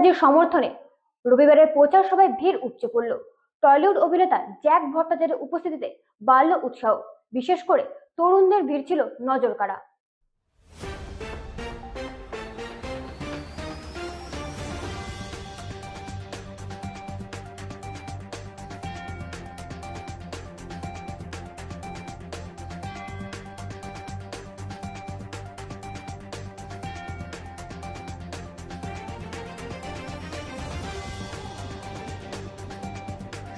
ব্যানার্জির সমর্থনে রবিবারের প্রচার সভায় ভিড় উপচে পড়ল। টলিউড অভিনেতা জ্যাক ভট্টাচার্যের উপস্থিতিতে বাড়ল উৎসাহ। বিশেষ করে তরুণদের ভিড় ছিল নজর কাড়া।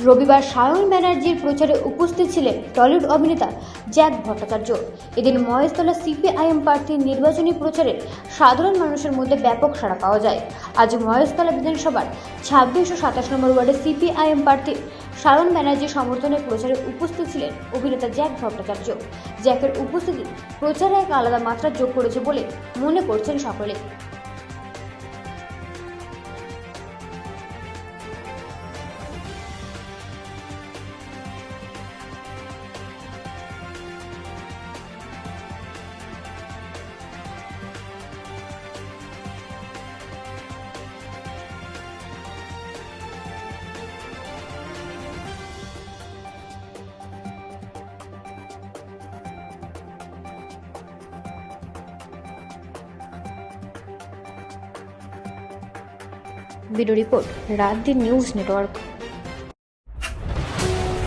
রবিবার সায়ন ব্যানার্জির প্রচারে উপস্থিত ছিলেন টলিউড অভিনেতা জ্যাক ভট্টাচার্য। এদিন মহেশতলা সিপিআইএম প্রার্থীর নির্বাচনী প্রচারে সাধারণ মানুষের মধ্যে ব্যাপক সাড়া পাওয়া যায়। আজ মহেশতলা বিধানসভার ২৬ ও ২৭ নম্বর ওয়ার্ডে সিপিআইএম প্রার্থী সায়ন ব্যানার্জির সমর্থনে প্রচারে উপস্থিত ছিলেন অভিনেতা জ্যাক ভট্টাচার্য। জ্যাকের উপস্থিতি প্রচারে এক আলাদা মাত্রা যোগ করেছে বলে মনে করছেন সকলে। ব্যুরো রিপোর্ট, রাত দিন নিউজ নেটওয়ার্ক।